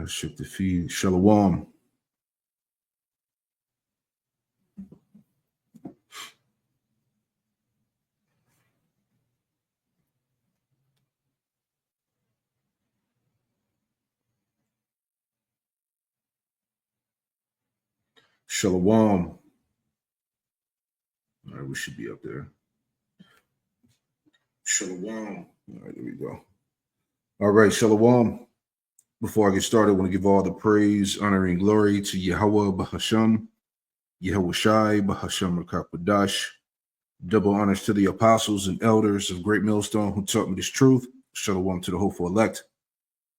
Ship the feed. Shalom. Shalom. All right, we should be up there. Shalom. All right, there we go. All right, Shalom. Before I get started, I want to give all the praise, honor, and glory to Yahweh Bahasham, Yahweh Shai Bahasham Rakakwadash. Double honors to the apostles and elders of Great Millstone who taught me this truth. Shalom to the hopeful elect.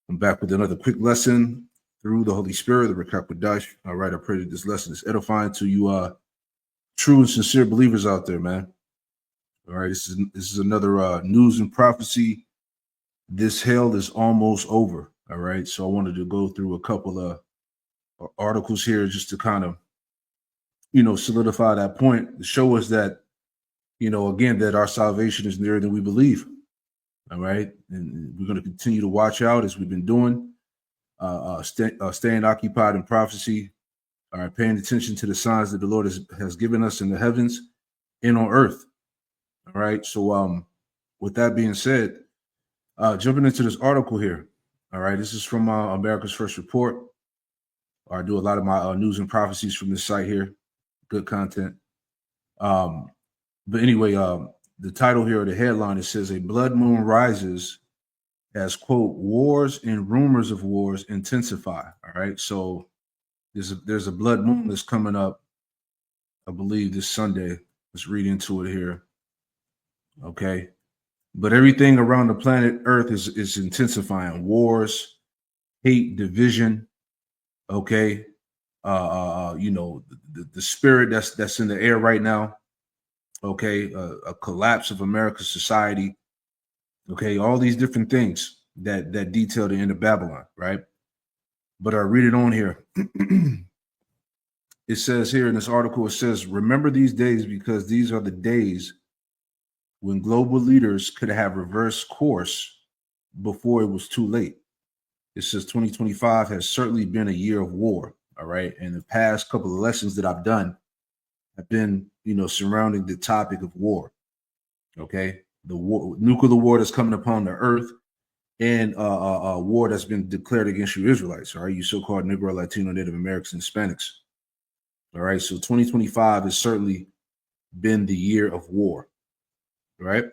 I'm back with another quick lesson through the Holy Spirit, the Rakakwadash. All right, I pray that this lesson is edifying to you true and sincere believers out there, man. All right, this is another news and prophecy. This hell is almost over. All right, so I wanted to go through a couple of articles here just to kind of, solidify that point, to show us that, again, that our salvation is nearer than we believe. All right, and we're going to continue to watch out as we've been doing, staying occupied in prophecy. All right, paying attention to the signs that the Lord has given us in the heavens and on earth. All right, so with that being said, jumping into this article here. All right, this is from America's First Report. I do a lot of my news and prophecies from this site here. Good content. But anyway, the title here, the headline, it says, "A blood moon rises as, quote, wars and rumors of wars intensify." All right, so there's a blood moon that's coming up, I believe, this Sunday. Let's read into it here. Okay. But everything around the planet Earth is intensifying. Wars, hate, division. Okay. The spirit that's in the air right now. Okay. A collapse of America's society. Okay. All these different things that detail the end of Babylon, right? But I read it on here. It says here in this article, it says, "Remember these days because these are the days when global leaders could have reversed course before it was too late." It says 2025 has certainly been a year of war. All right. And the past couple of lessons that I've done have been, surrounding the topic of war. Okay. The nuclear war that's coming upon the earth, and a war that's been declared against you Israelites. All right. You so-called Negro, Latino, Native Americans, Hispanics. All right. So 2025 has certainly been the year of war. Right.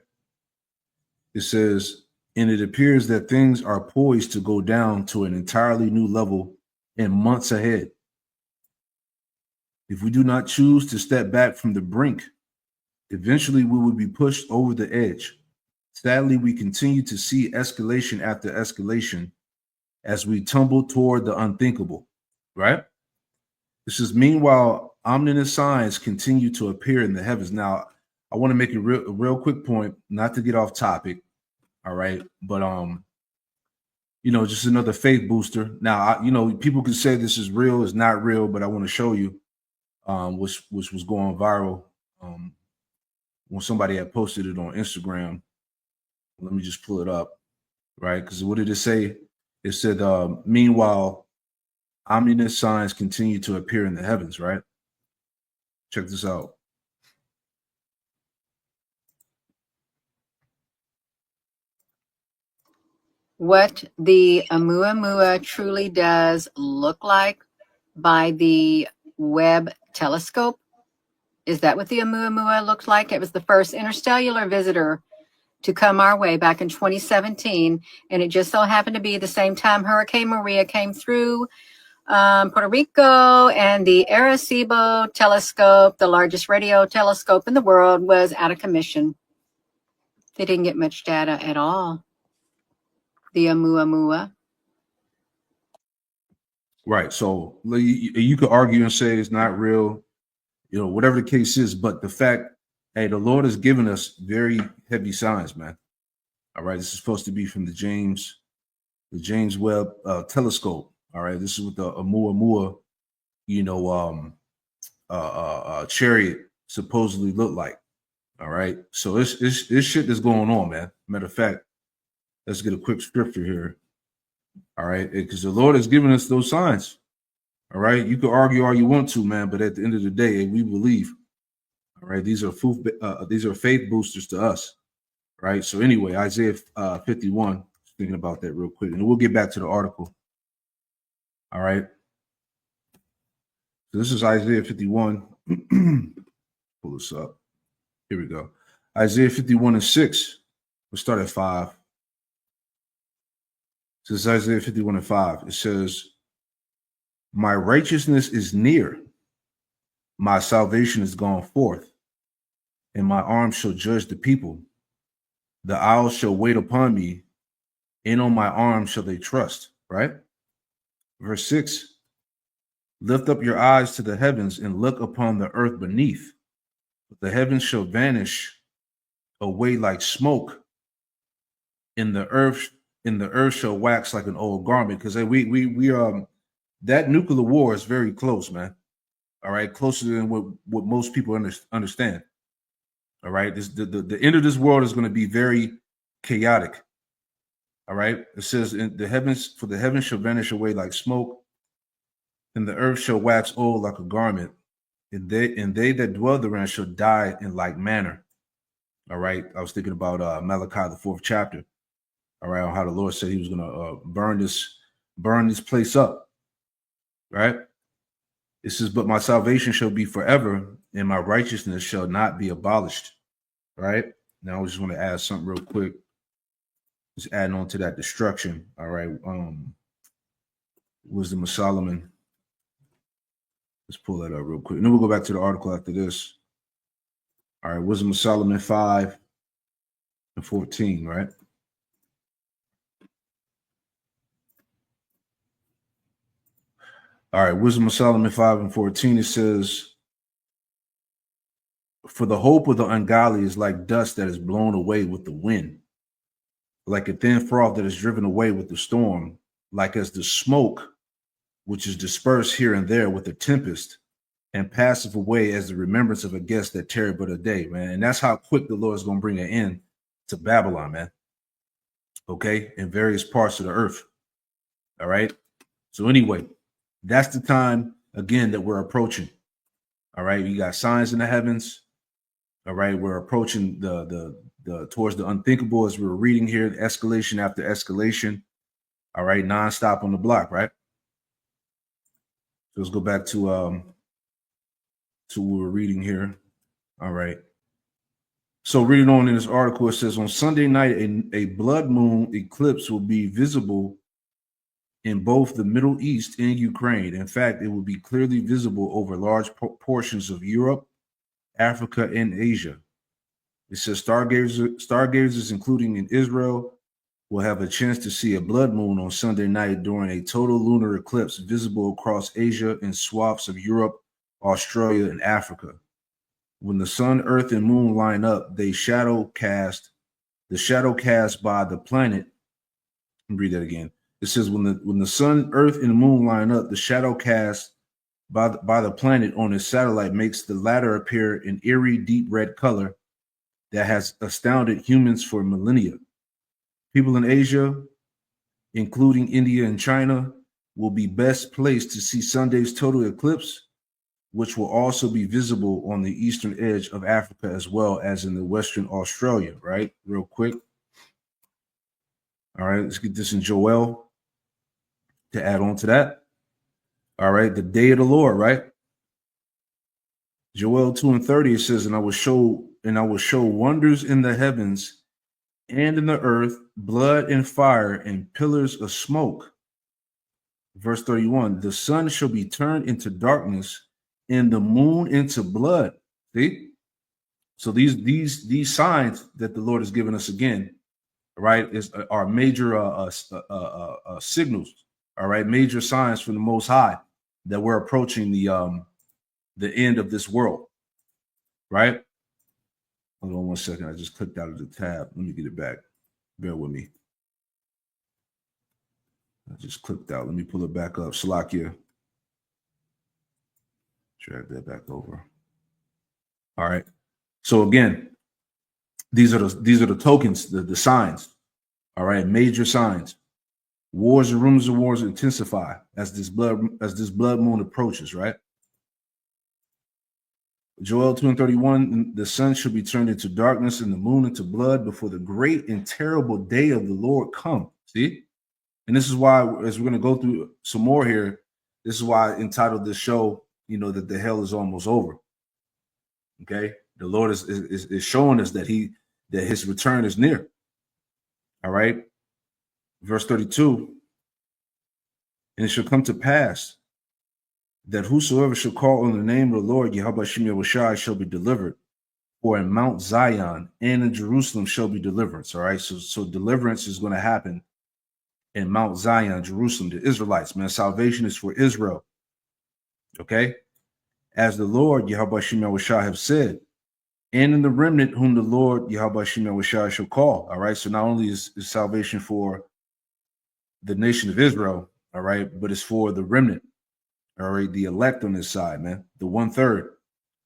It says, "And it appears that things are poised to go down to an entirely new level in months ahead. If we do not choose to step back from the brink, eventually we will be pushed over the edge. Sadly, we continue to see escalation after escalation as we tumble toward the unthinkable." Right? This is, "Meanwhile, ominous signs continue to appear in the heavens." Now, I want to make a real quick point, not to get off topic. All right. But, just another faith booster. Now, people can say this is real, it's not real, but I want to show you which was going viral when somebody had posted it on Instagram. Let me just pull it up. Right. Because what did it say? It said, "Meanwhile, ominous signs continue to appear in the heavens." Right. Check this out. What the Oumuamua truly does look like by the Webb telescope. Is that what the Oumuamua looked like? It was the first interstellar visitor to come our way back in 2017, and it just so happened to be the same time Hurricane Maria came through Puerto Rico, and the Arecibo telescope, the largest radio telescope in the world, was out of commission. They didn't get much data at all. The Oumuamua. Right. So you could argue and say it's not real, whatever the case is. But the fact, hey, the Lord has given us very heavy signs, man. All right. This is supposed to be from the James Webb telescope. All right. This is what the Oumuamua, chariot supposedly looked like. All right. So it's shit that's going on, man. Matter of fact, let's get a quick scripture here. All right, because the Lord has given us those signs. All right, you can argue all you want to, man, but at the end of the day, we believe. All right, these are faith boosters to us. Right. So anyway, Isaiah 51. Thinking about that real quick, and we'll get back to the article. All right. So this is Isaiah 51. Pull this up. Here we go. Isaiah 51:6. We'll start at 5. This is Isaiah 51:5. It says, "My righteousness is near, my salvation is gone forth, and my arm shall judge the people. The isles shall wait upon me, and on my arm shall they trust." Right? Verse 6. "Lift up your eyes to the heavens and look upon the earth beneath. The heavens shall vanish away like smoke, and the earth shall wax like an old garment." Because we that nuclear war is very close, man. All right, closer than what most people understand. All right, the end of this world is going to be very chaotic. All right, it says, the heavens shall vanish away like smoke, and the earth shall wax old like a garment, and they that dwell therein shall die in like manner. All right, I was thinking about Malachi, the 4th chapter. All right, on how the Lord said He was going to burn this place up. Right. It says, "But my salvation shall be forever, and my righteousness shall not be abolished." Right. Now I just want to add something real quick. Just adding on to that destruction. All right. Wisdom of Solomon. Let's pull that up real quick. And then we'll go back to the article after this. All right. Wisdom of Solomon 5:14, right? All right. Wisdom of Solomon 5:14. It says, "For the hope of the ungodly is like dust that is blown away with the wind, like a thin froth that is driven away with the storm, like as the smoke which is dispersed here and there with the tempest, and passeth away as the remembrance of a guest that tarried but a day," man. And that's how quick the Lord is going to bring an end to Babylon, man. Okay, in various parts of the earth. All right. So anyway, that's the time again that we're approaching. All right, you got signs in the heavens. All right, we're approaching the towards the unthinkable, as we were reading here, escalation after escalation. All right, nonstop on the block, right? So let's go back to what we're reading here. All right. So reading on in this article, it says, "On Sunday night, a blood moon eclipse will be visible in both the Middle East and Ukraine. In fact, it will be clearly visible over large portions of Europe, Africa, and Asia." It says stargazers, including in Israel, will have a chance to see a blood moon on Sunday night during a total lunar eclipse visible across Asia and swaths of Europe, Australia, and Africa. When the sun, earth, and moon line up, the shadow cast by the planet. Let me read that again. It says, when the sun, earth, and moon line up, the shadow cast by the planet on its satellite makes the latter appear in eerie, deep red color that has astounded humans for millennia. People in Asia, including India and China, will be best placed to see Sunday's total eclipse, which will also be visible on the eastern edge of Africa as well as in the Western Australia, right? Real quick. All right, let's get this in Joel to add on to that. All right, the day of the Lord, right? Joel 2:30, it says, "And I will show wonders in the heavens and in the earth, blood and fire and pillars of smoke." Verse 31, "The sun shall be turned into darkness and the moon into blood." See? So these signs that the Lord has given us again, right, are major signals, all right, major signs from the Most High that we're approaching the end of this world, right? Hold on one second. I just clicked out of the tab. Let me get it back. Bear with me. I just clicked out. Let me pull it back up. Salakia. Drag that back over. All right. So again, these are the tokens, the signs. All right, major signs. Wars and rumors of wars intensify as this blood moon approaches, right? Joel 2:31, the sun shall be turned into darkness and the moon into blood before the great and terrible day of the Lord come. See? And this is why, as we're going to go through some more here, this is why I entitled this show, that the hell is almost over. Okay? The Lord is showing us that his return is near. All right? Verse 32, and it shall come to pass that whosoever shall call on the name of the Lord, Yahweh Shem Yahushai, shall be delivered. For in Mount Zion and in Jerusalem shall be deliverance. All right. So deliverance is going to happen in Mount Zion, Jerusalem, the Israelites, man. Salvation is for Israel. Okay. As the Lord, Yahweh Shem Yahushai, have said, and in the remnant whom the Lord, Yahweh Shem Yahushai, shall call. All right. So not only is salvation for the nation of Israel, all right, but it's for the remnant. All right, the elect on this side, man, the 1/3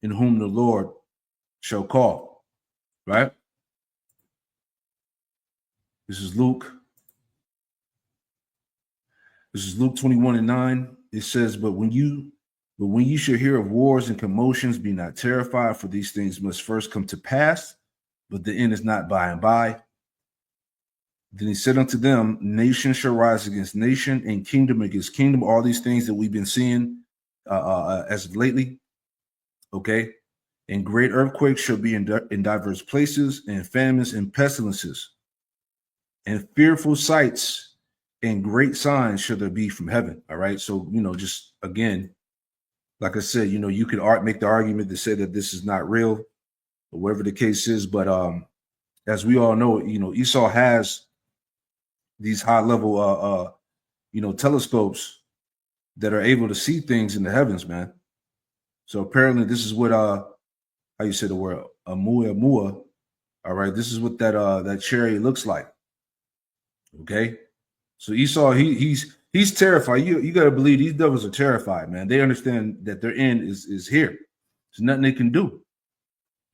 in whom the Lord shall call, right? This is Luke 21:9. It says, but when you shall hear of wars and commotions, be not terrified, for these things must first come to pass, but the end is not by and by. Then he said unto them, nation shall rise against nation and kingdom against kingdom. All these things that we've been seeing as of lately. Okay. And great earthquakes shall be in diverse places, and famines and pestilences, and fearful sights and great signs shall there be from heaven. All right. So, just again, like I said, you could make the argument to say that this is not real, or whatever the case is. But as we all know, Esau has these high level telescopes that are able to see things in the heavens, man. So apparently this is what how you say the word Amua. All right, this is what that chariot looks like. Okay, so Esau, he's terrified. You got to believe these devils are terrified, man. They understand that their end is here. There's nothing they can do,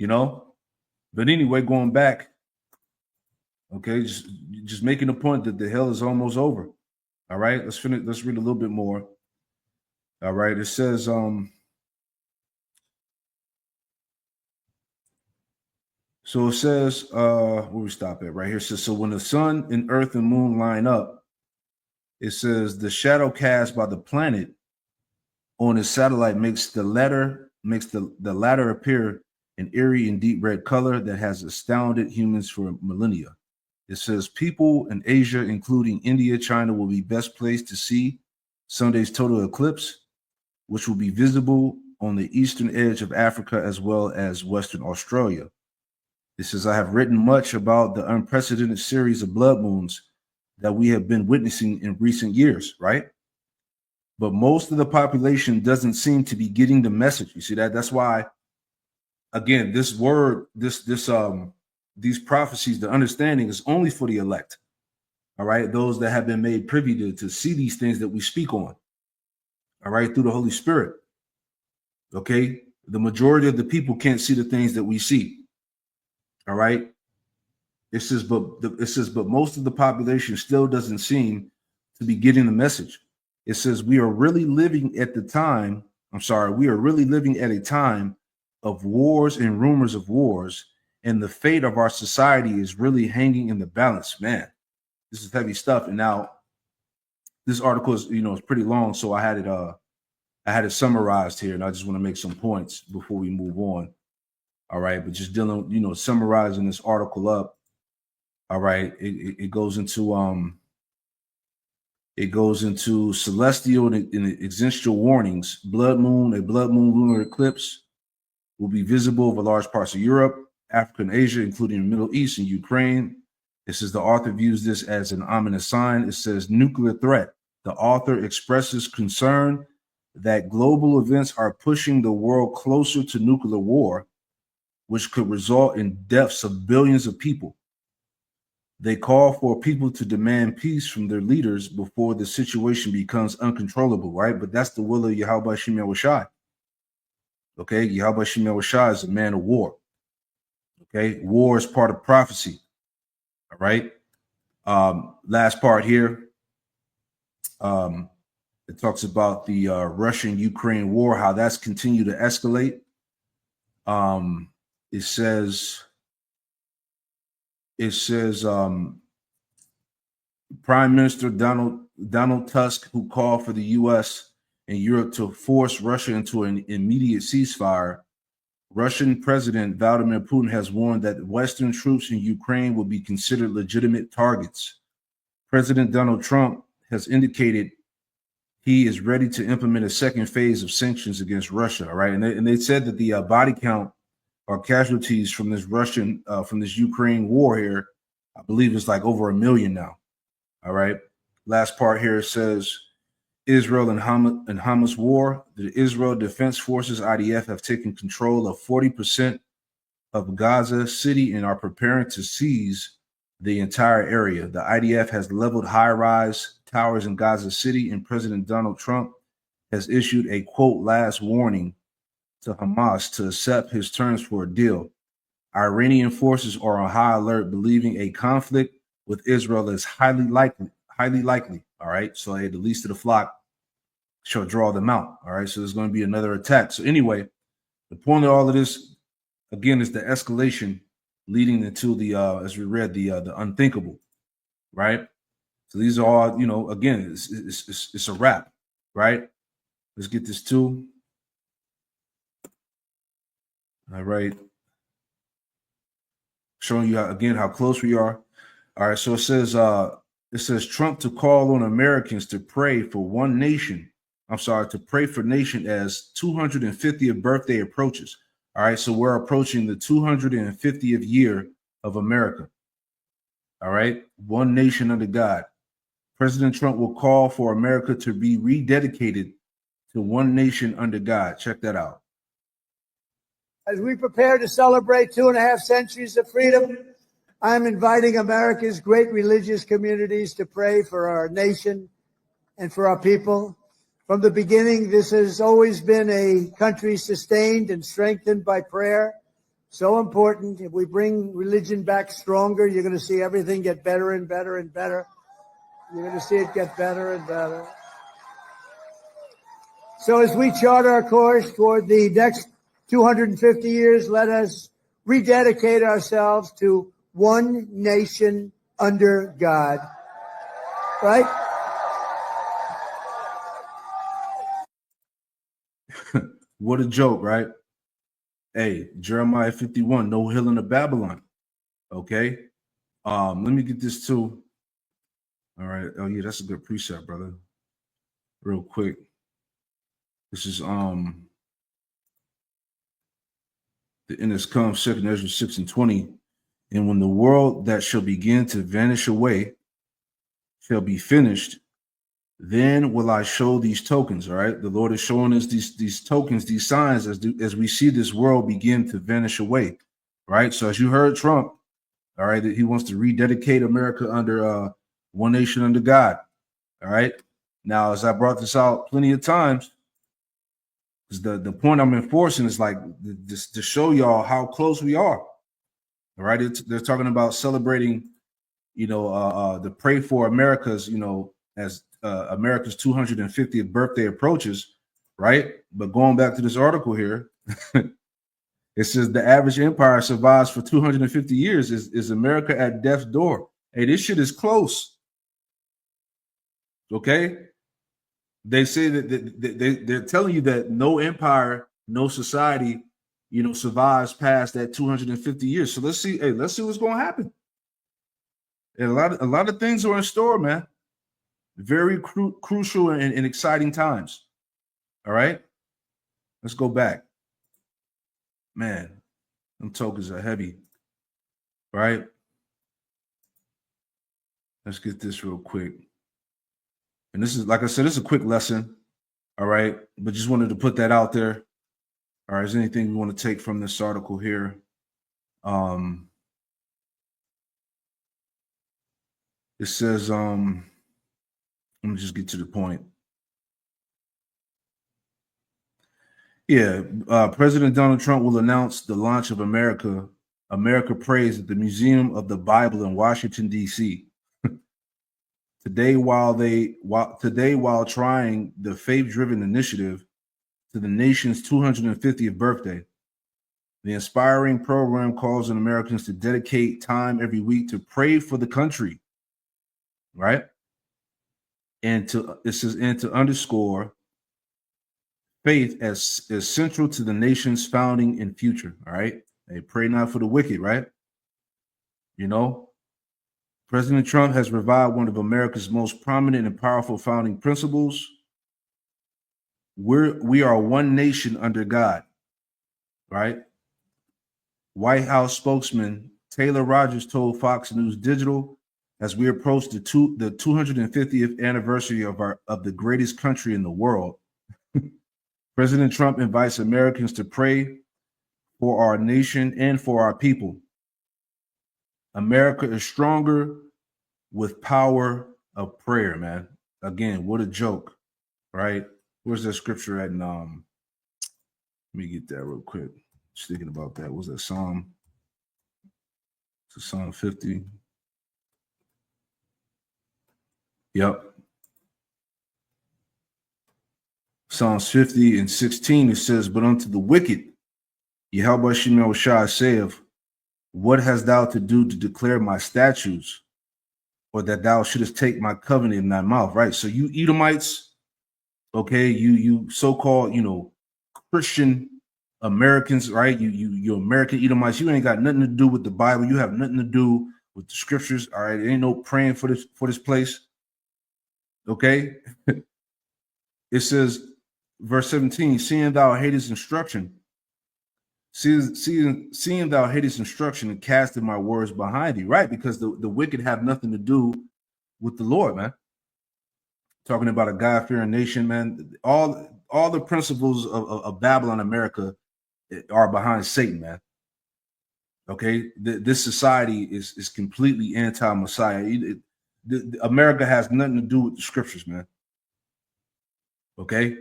But anyway, going back, okay, just making a point that the hell is almost over. All right, let's read a little bit more. All right, it says So it says, where we stop at right here. It says, so when the sun and earth and moon line up, it says the shadow cast by the planet on its satellite makes the latter appear an eerie and deep red color that has astounded humans for millennia. It says people in Asia, including India, China, will be best placed to see Sunday's total eclipse, which will be visible on the eastern edge of Africa as well as Western Australia. It says, I have written much about the unprecedented series of blood moons that we have been witnessing in recent years, right? But most of the population doesn't seem to be getting the message. You see that? That's why, again, this word, these prophecies, the understanding is only for the elect. All right, those that have been made privy to see these things that we speak on. All right, through the Holy Spirit. Okay, the majority of the people can't see the things that we see. All right. It says, but most of the population still doesn't seem to be getting the message. It says we are really living at a time of wars and rumors of wars, and the fate of our society is really hanging in the balance. Man, this is heavy stuff. And now this article is, it's pretty long, so I had it summarized here, and I just want to make some points before we move on. All right, but just dealing, summarizing this article up. All right, it goes into celestial and existential warnings. A blood moon lunar eclipse will be visible over large parts of Europe, Africa, and Asia, including the Middle East and Ukraine. It says the author views this as an ominous sign. It says nuclear threat. The author expresses concern that global events are pushing the world closer to nuclear war, which could result in deaths of billions of people. They call for people to demand peace from their leaders before the situation becomes uncontrollable, right? But that's the will of Yahweh Shem Yahushai. Okay, Yahweh Shem Yahushai is a man of war. Okay, war is part of prophecy. All right. Last part here. It talks about the Russian-Ukraine war, how that's continued to escalate. It says Prime Minister Donald Tusk, who called for the U.S. and Europe to force Russia into an immediate ceasefire. Russian President Vladimir Putin has warned that Western troops in Ukraine will be considered legitimate targets. President Donald Trump has indicated he is ready to implement a second phase of sanctions against Russia. All right, and they said that the body count or casualties from this Ukraine war here, I believe it's like over 1 million now. All right. Last part here says Israel and Hamas war. The Israel Defense Forces (IDF) have taken control of 40% of Gaza City and are preparing to seize the entire area. The IDF has leveled high-rise towers in Gaza City, and President Donald Trump has issued a, quote, last warning to Hamas to accept his terms for a deal. Iranian forces are on high alert, believing a conflict with Israel is highly likely. All right. So the least of the flock shall draw them out. All right. So there's going to be another attack. So anyway, the point of all of this, again, is the escalation leading into the, as we read, the unthinkable. Right. So these are all, again, it's a wrap. Right. Let's get this too. All right. Showing you how close we are. All right. So it says Trump to call on Americans to pray for one nation. To pray for nation as 250th birthday approaches. All right. So we're approaching the 250th year of America. All right. One nation under God. President Trump will call for America to be rededicated to one nation under God. Check that out. As we prepare to celebrate 2.5 centuries of freedom, I'm inviting America's great religious communities to pray for our nation and for our people. From the beginning, this has always been a country sustained and strengthened by prayer. So important. If we bring religion back stronger, you're going to see everything get better and better and better. You're going to see it get better and better. So as we chart our course toward the next 250 years, let us rededicate ourselves to one nation under God. Right? What a joke, right? Hey, Jeremiah 51, no hill in the Babylon. Okay. Let me get this too. All right. Oh, yeah, that's a good precept, brother. Real quick. This is the end is come, 2nd Ezra 6:20. And when the world that shall begin to vanish away shall be finished, then will I show these tokens. All right. The Lord is showing us these tokens, these signs as we see this world begin to vanish away. Right. So as you heard Trump, all right, that he wants to rededicate America under one nation under God. All right. Now, as I brought this out plenty of times, the point I'm enforcing is like this to show y'all how close we are. All right. They're talking about celebrating, the Pray for America's, as America's 250th birthday approaches. Right. But going back to this article here, it says the average empire survives for 250 years. Is America at death's door? Hey, this shit is close. Okay. They say that they're telling you that no empire, no society, survives past that 250 years. So let's see. Hey, let's see what's going to happen. And a lot of things are in store, man. Very crucial and exciting times. All right. Let's go back. Man, them tokens are heavy. All right. Let's get this real quick. And this is, like I said, this is a quick lesson. All right. But just wanted to put that out there. All right. Is there anything we want to take from this article here? It says, let me just get to the point. Yeah. President Donald Trump will announce the launch of America Prays at the Museum of the Bible in Washington, D.C. to Today, while trying the faith-driven initiative to the nation's 250th birthday, the inspiring program calls on Americans to dedicate time every week to pray for the country, right? And to underscore faith as central to the nation's founding and future. All right. They pray not for the wicked, right? You know, President Trump has revived one of America's most prominent and powerful founding principles. We are one nation under God, right? White House spokesman Taylor Rogers told Fox News Digital, as we approach the 250th anniversary of the greatest country in the world, President Trump invites Americans to pray for our nation and for our people. America is stronger with power of prayer, man. Again, what a joke, right? Where's that scripture at? Let me get that real quick. Just thinking about that. What was that Psalm? It's Psalm 50. Yep. Psalms 50 and 16, it says, but unto the wicked, Yahweh Shemel Shah saith, what hast thou to do to declare my statutes, or that thou shouldest take my covenant in thy mouth, right? So you Edomites, okay, you so-called, Christian Americans, right? You American Edomites, you ain't got nothing to do with the Bible. You have nothing to do with the scriptures, all right? There ain't no praying for this place, okay? It says, verse 17, seeing thou hatest instruction, seeing thou hatest instruction and casting my words behind thee, right? Because the wicked have nothing to do with the Lord, man. Talking about a God-fearing nation, man. All the principles of Babylon America are behind Satan, man. Okay, this society is completely anti-Messiah. America has nothing to do with the scriptures, man. Okay,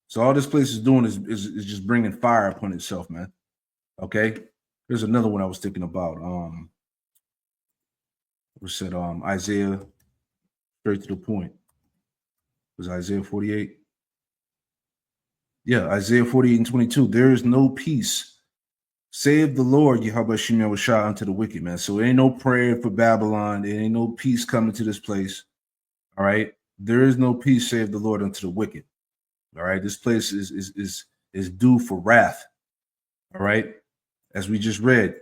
so all this place is doing is just bringing fire upon itself, man. Okay, there's another one I was thinking about. We said Isaiah, straight to the point. Was Isaiah 48? Yeah, Isaiah 48 and 22. There is no peace, save the Lord, Yahweh Shemel Shah, unto the wicked, man. So there ain't no prayer for Babylon. There ain't no peace coming to this place. All right. There is no peace, save the Lord, unto the wicked. All right. This place is due for wrath. All right. As we just read.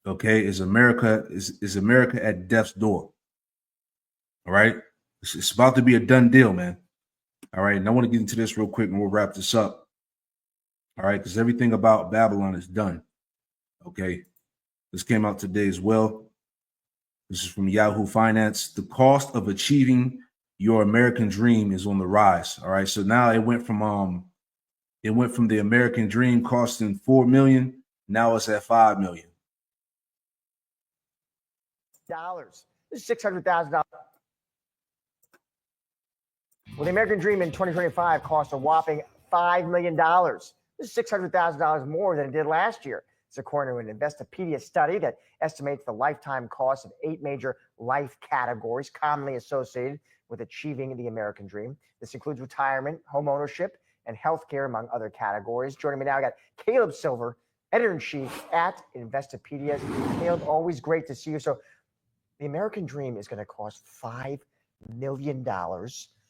Okay, is America at death's door? All right. It's about to be a done deal, man. All right. And I want to get into this real quick and we'll wrap this up. All right, because everything about Babylon is done. Okay, this came out today as well. This is from Yahoo Finance. The cost of achieving your American dream is on the rise. All right, so now it went from the American dream costing $4 million. Now it's at $5 million. This is $600,000. Well, the American dream in 2025 cost a whopping $5 million. This is $600,000 more than it did last year. It's according to an Investopedia study that estimates the lifetime cost of 8 major life categories commonly associated with achieving the American dream. This includes retirement, home ownership, and healthcare, among other categories. Joining me now, I got Caleb Silver, editor-in-chief at Investopedia. Caleb, always great to see you. So the American dream is going to cost $5 million.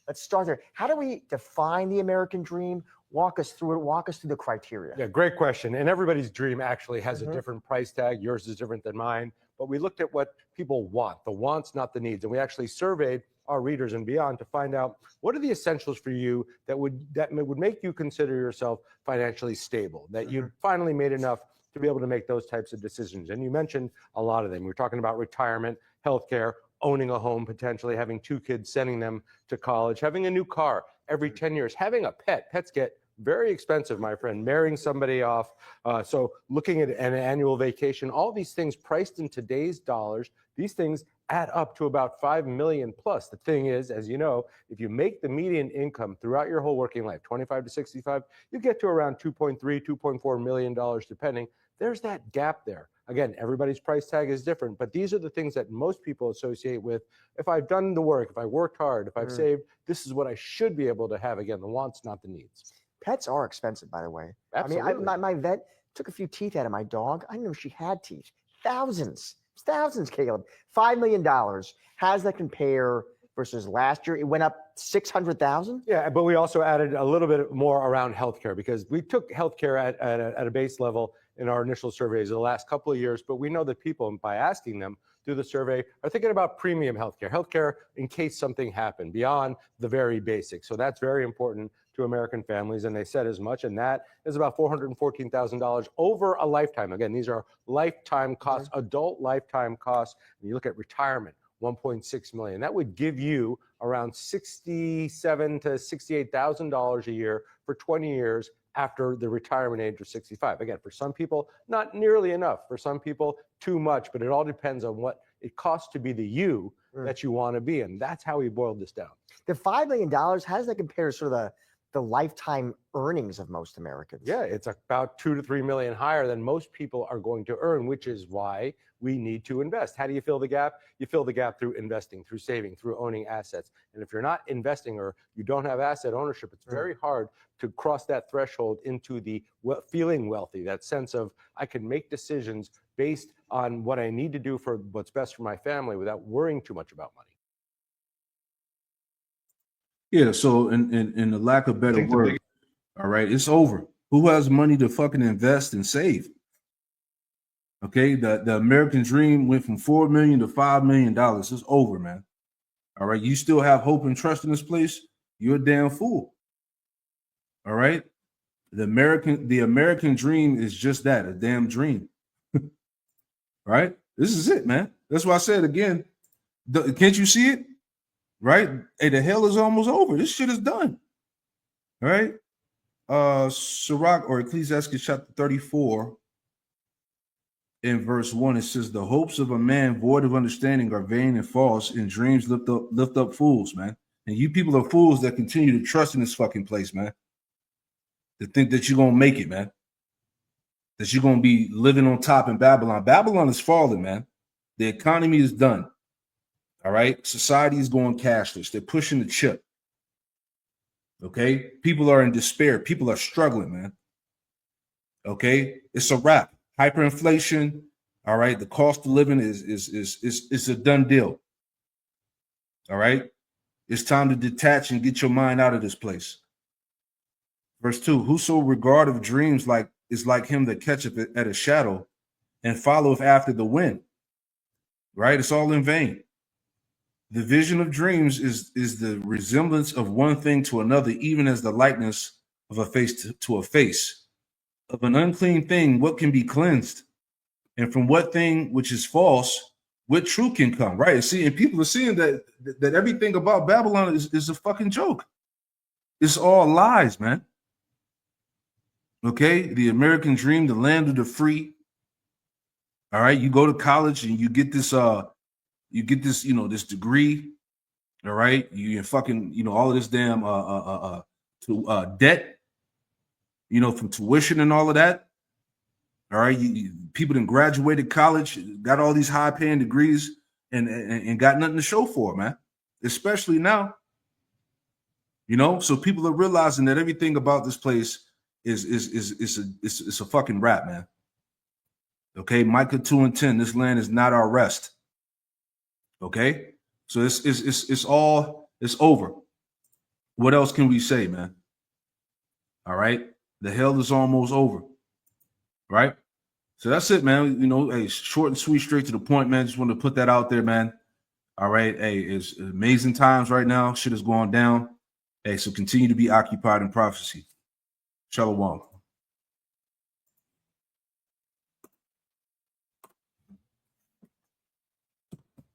Let's start there. How do we define the American dream? Walk us through it. Walk us through the criteria. Yeah, great question. And everybody's dream actually has a different price tag. Yours is different than mine. But we looked at what people want, the wants, not the needs. And we actually surveyed our readers and beyond to find out what are the essentials for you that would make you consider yourself financially stable, that you'd finally made enough to be able to make those types of decisions. And you mentioned a lot of them. We're talking about retirement, healthcare, owning a home, potentially having 2 kids, sending them to college, having a new car every 10 years, having a pet. Pets get very expensive, my friend, marrying somebody off. So looking at an annual vacation, all these things priced in today's dollars, these things add up to about $5 million plus. The thing is, as you know, if you make the median income throughout your whole working life, 25 to 65, you get to around $2.3, $2.4 million, depending. There's that gap there. Again, everybody's price tag is different, but these are the things that most people associate with, if I've done the work, if I worked hard, if I've saved, this is what I should be able to have. Again, the wants, not the needs. Pets are expensive, by the way. Absolutely. I mean, my vet took a few teeth out of my dog. I didn't know she had teeth. Thousands, Caleb. $5 million. How does that compare versus last year? It went up 600,000. Yeah, but we also added a little bit more around healthcare, because we took healthcare at a base level in our initial surveys of the last couple of years. But we know that people, by asking them through the survey, are thinking about premium healthcare in case something happened beyond the very basic. So that's very important to American families, and they said as much, and that is about $414,000 over a lifetime. Again, these are lifetime costs, adult lifetime costs. And you look at retirement, $1.6 million. That would give you around $67,000 to $68,000 a year for 20 years after the retirement age of 65. Again, for some people, not nearly enough. For some people, too much. But it all depends on what it costs to be the you that you want to be. And that's how we boiled this down. The $5 million, how does that compare to sort of the lifetime earnings of most Americans? Yeah, it's about 2 to 3 million higher than most people are going to earn, which is why we need to invest. How do you fill the gap? You fill the gap through investing, through saving, through owning assets. And if you're not investing or you don't have asset ownership, it's very hard to cross that threshold into the feeling wealthy, that sense of I can make decisions based on what I need to do for what's best for my family without worrying too much about money. Yeah, so in the lack of better word, all right, it's over. Who has money to fucking invest and save? Okay, the American dream went from $4 million to $5 million. It's over, man. All right, you still have hope and trust in this place? You're a damn fool. All right, the American dream is just that, a damn dream. Right? This is it, man. That's why I said again. Can't you see it? Right? Hey, the hell is almost over. This shit is done. All right. Sirach or Ecclesiastes chapter 34 in verse 1, it says, the hopes of a man void of understanding are vain and false, and dreams lift up fools, man. And you people are fools that continue to trust in this fucking place, man. To think that you're gonna make it, man. That you're gonna be living on top in Babylon. Babylon is falling, man. The economy is done. All right. Society is going cashless. They're pushing the chip. Okay. People are in despair. People are struggling, man. Okay. It's a wrap. Hyperinflation. All right. The cost of living is a done deal. All right. It's time to detach and get your mind out of this place. Verse 2, whoso regardeth dreams is like him that catcheth at a shadow and followeth after the wind. Right. It's all in vain. The vision of dreams is the resemblance of one thing to another, even as the likeness of a face to a face. Of an unclean thing, what can be cleansed? And from what thing which is false, what truth can come? Right? See, and people are seeing that everything about Babylon is a fucking joke. It's all lies, man. Okay, the American dream, the land of the free. All right, you go to college and you get this this degree, all right? You fucking, all of this damn debt, from tuition and all of that. All right, people that graduated college, got all these high-paying degrees, and got nothing to show for it, man. Especially now, So people are realizing that everything about this place is a fucking rap, man. Okay, Micah 2:10. This land is not our rest. Okay, so it's over. What else can we say, man? All right, the hell is almost over. Right, so that's it, man. Hey, short and sweet, straight to the point, man. Just want to put that out there, man. All right, hey, it's amazing times right now. Shit is going down. Hey, so continue to be occupied in prophecy. Shalom.